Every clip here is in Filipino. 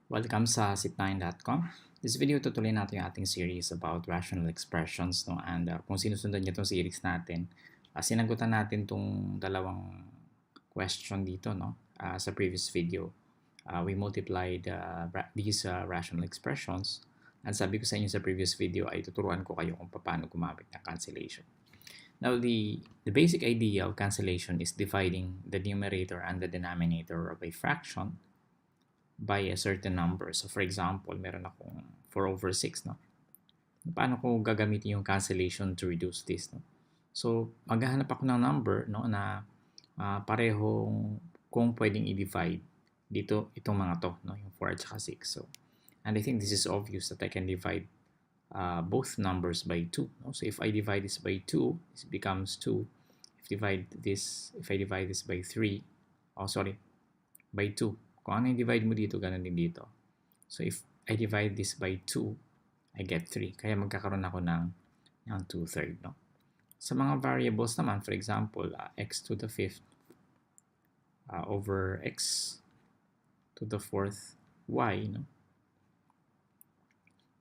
Welcome sa zip9.com. This video tutuloy natin yung ating series about rational expressions, no? And kung sinusundan niyo itong series natin, sinagutan natin itong dalawang question dito, no? Sa previous video. We multiplied these rational expressions, and sabi ko sa inyo sa previous video ay tuturuan ko kayo kung paano gumamit ng cancellation. Now, the basic idea of cancellation is dividing the numerator and the denominator of a fraction by a certain number. So, for example, meron akong 4/6, no? Paano ko gagamitin yung cancellation to reduce this, no? So, maghahanap ako ng number, no, na parehong kung pwedeng i-divide dito itong mga to, no, yung 4 at saka 6. So, and I think this is obvious that I can divide both numbers by 2. No? So if I divide this by 2, this becomes 2. If I divide this by 3, by 2. Kung ano yung divide mo dito, ganun din dito. So if I divide this by 2, I get 3. Kaya magkakaroon ako ng 2/3. No? Sa mga variables naman, for example, x to the 5th over x to the 4th y, no?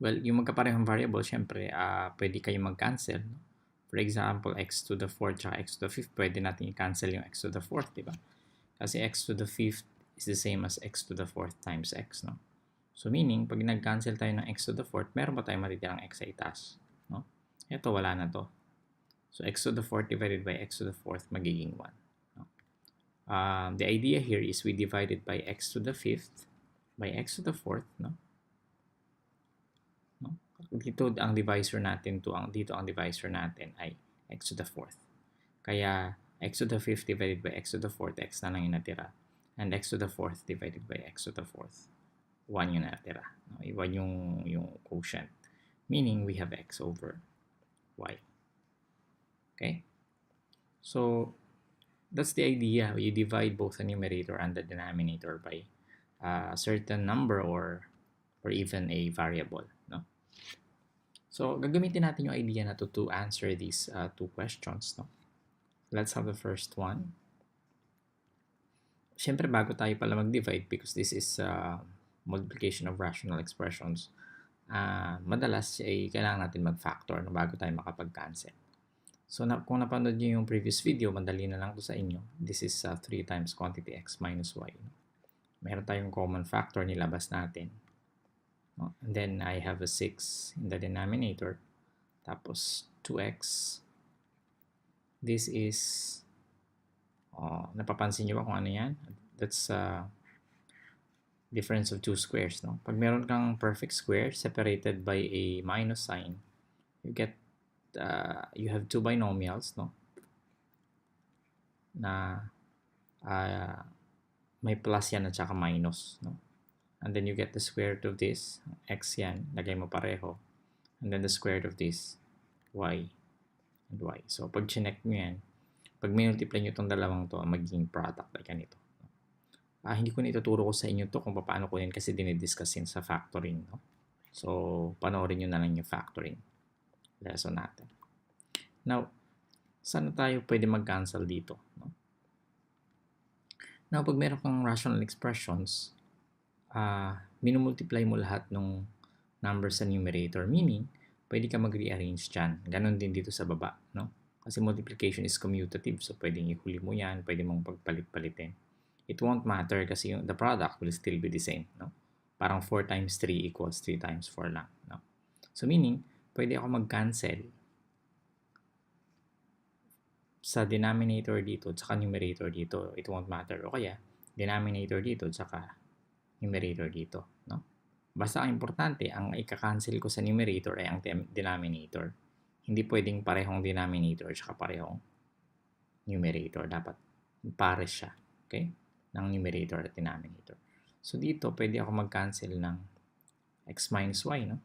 Well, yung magkaparehong variable, syempre, pwede kayo mag-cancel. No? For example, x to the 4th at x to the 5th, pwede natin i-cancel yung x to the 4th, di ba? Kasi x to the 5th is the same as x to the 4th times x, no? So, meaning, pag nag-cancel tayo ng x to the 4th, meron ba tayong matitirang x sa itaas? No? Ito, wala na to. So, x to the 4th divided by x to the 4th, magiging 1. No? The idea here is we divided by x to the 5th by x to the 4th, no? Dito ang divisor natin dito ang divisor natin ay x to the 4th. Kaya x to the 5th divided by x to the 4th, x na lang yung natira. And x to the 4th divided by x to the 4th, 1 yung natira. No? 1 yung quotient. Meaning we have x over y. Okay? So that's the idea. You divide both the numerator and the denominator by a certain number or even a variable. No? So, gagamitin natin yung idea na to answer these two questions. No? Let's have the first one. Siyempre, bago tayo pala mag-divide, because this is multiplication of rational expressions, madalas ay kailangan natin mag-factor no, bago tayo makapag-cancel. So, kung napanood nyo yung previous video, madali na lang to sa inyo. This is 3 times quantity x minus y. Meron tayong common factor, nilabas natin. And then I have a 6 in the denominator. Tapos 2x. This is, napapansin nyo ba kung ano yan? That's difference of 2 squares. No? Pag meron kang perfect square separated by a minus sign, you get, you have two binomials, no? Na may plus yan at saka minus, no? And then you get the square root of this, x yan, lagay mo pareho. And then the square root of this, y and y. So, pag chinek nyo yan, pag minultiply nyo itong dalawang to, magiging product like ganito. Hindi ko na ituturo ko sa inyo to kung paano ko yan kasi dinidiscuss yun sa factoring. No? So, panoorin nyo na lang yung factoring lesson natin. Now, saan tayo pwede mag-cancel dito? No? Now, pag meron kang rational expressions, minumultiply mo lahat ng numbers sa numerator. Meaning, pwede ka mag-rearrange dyan. Ganon din dito sa baba. No? Kasi multiplication is commutative. So, pwedeng ihuli mo yan. Pwede mong pagpalit-palitin. It won't matter kasi the product will still be the same. No? Parang 4 times 3 equals 3 times 4 lang. No? So, meaning, pwede ako mag-cancel sa denominator dito at saka numerator dito. It won't matter. O kaya, denominator dito at saka numerator dito, no? Basta ang importante, ang ika-cancel ko sa numerator ay ang denominator. Hindi pwedeng parehong denominator at parehong numerator. Dapat pares siya, okay? Ng numerator at denominator. So dito, pwede ako mag-cancel ng x minus y, no?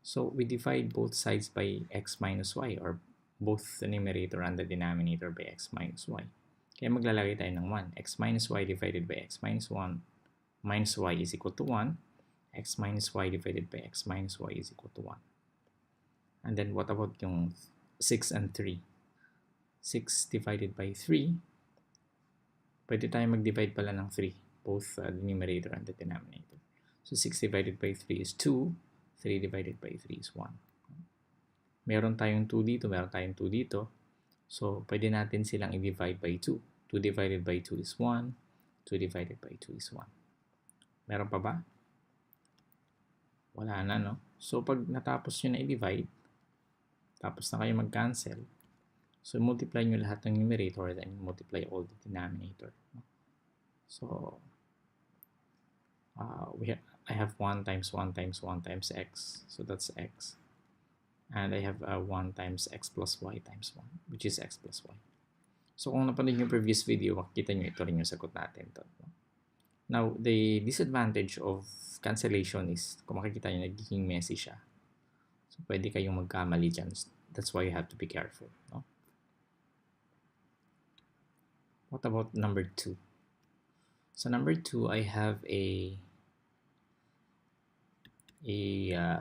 So we divide both sides by x minus y or both the numerator and the denominator by x minus y. Kaya maglalagay tayo ng 1. X minus y divided by x minus 1 minus y is equal to 1. X minus y divided by x minus y is equal to 1. And then what about yung 6 and 3? 6 divided by 3. Pwede tayo mag-divide pala ng 3. Both the numerator and the denominator. So 6 divided by 3 is 2. 3 divided by 3 is 1. Meron tayong 2 dito, meron tayong 2 dito. So, pwede natin silang i-divide by 2. 2 divided by 2 is 1. 2 divided by 2 is 1. Meron pa ba? Wala na, no? So, pag natapos nyo na i-divide, tapos na kayo mag-cancel, so multiply nyo lahat ng numerator, then multiply all the denominator. So, I have 1 times 1 times 1 times x, so that's x. And I have 1 times x plus y times 1, which is x plus y. So, kung napanood yung previous video, makikita nyo ito rin yung sagot natin. Now, the disadvantage of cancellation is, kung makikita nyo, nagiging messy siya. So, pwede kayong magkamali dyan. That's why you have to be careful. No? What about number 2? So, number 2, I have a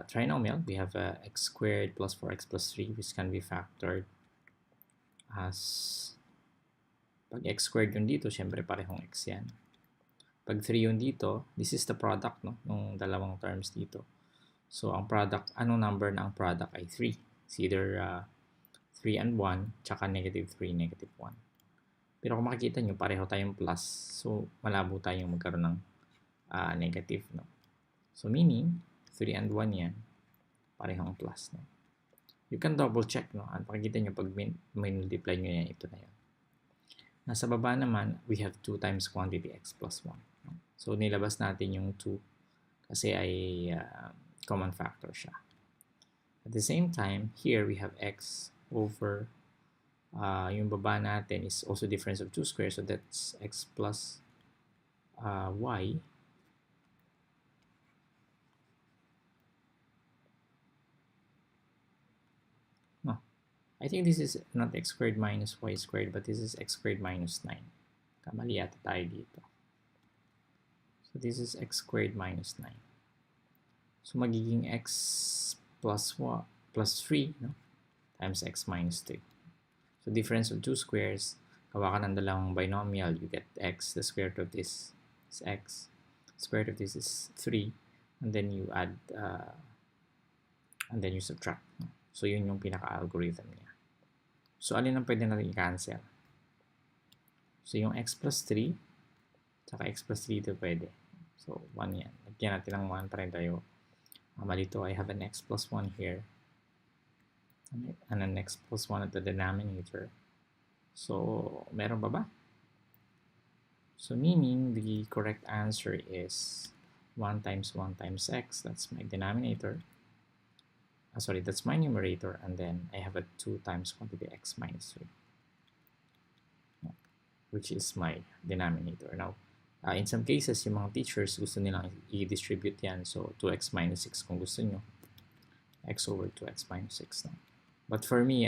trinomial. We have x squared plus 4x plus 3, which can be factored as, pag x squared yun dito, syempre parehong x yan. Pag 3 yun dito, this is the product, no, ng dalawang terms dito. So, ang product, anong number na ang product ay 3. It's either 3 and 1, tsaka negative 3, negative 1. Pero kung makikita nyo, pareho tayong plus. So, malabo tayong magkaroon ng negative, no. So, meaning, 3 and 1 yan, parehong plus, no. You can double check, no. At makikita nyo, pag may multiply nyo yan, ito na yan. Nasa baba naman, we have 2 times quantity x plus 1. No? So, nilabas natin yung 2 kasi ay common factor siya. At the same time, here we have x over, yung baba natin is also difference of 2 squares. So, that's x plus y. No, I think this is not x squared minus y squared, but this is x squared minus 9. Kamali yata tayo dito. So, this is x squared minus 9. So, magiging x plus 3, no? Times x minus 3. So, difference of 2 squares, gawa ka ng dalawang binomial, you get x, the square root of this is x, square root of this is 3, and then you add, and then you subtract. No? So, yun yung pinaka-algorithm niya. So, alin ang pwede natin i-cancel? So, yung x plus 3, saka x plus 3 ito pwede. So, 1 yan. Lagyan natin ng 1 pa rin tayo. Malito, I have an x plus 1 here. And an x plus 1 at the denominator. So, meron ba ba? So, meaning, the correct answer is 1 times 1 times x. That's my denominator. Sorry, that's my numerator. And then, I have a 2 times quantity x minus 3. Which is my denominator. Now, in some cases, yung mga teachers gusto nilang i-distribute yan. So, 2x minus 6 kung gusto nyo. X over 2x minus 6. No? But for me,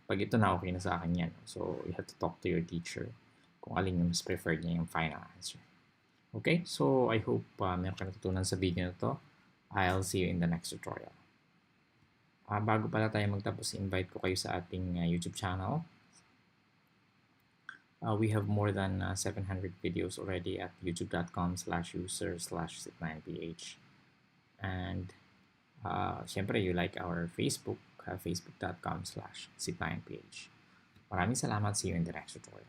pag ito na, okay na sa akin yan. So, you have to talk to your teacher kung alin yung mas preferred niya yung final answer. Okay? So, I hope meron ka natutunan sa video na to. I'll see you in the next tutorial. Bago pala tayo magtapos, invite ko kayo sa ating YouTube channel. We have more than 700 videos already at youtube.com/user/sit9ph. And syempre, you like our Facebook, facebook.com/sit9ph. Maraming salamat. See you in the next tutorial.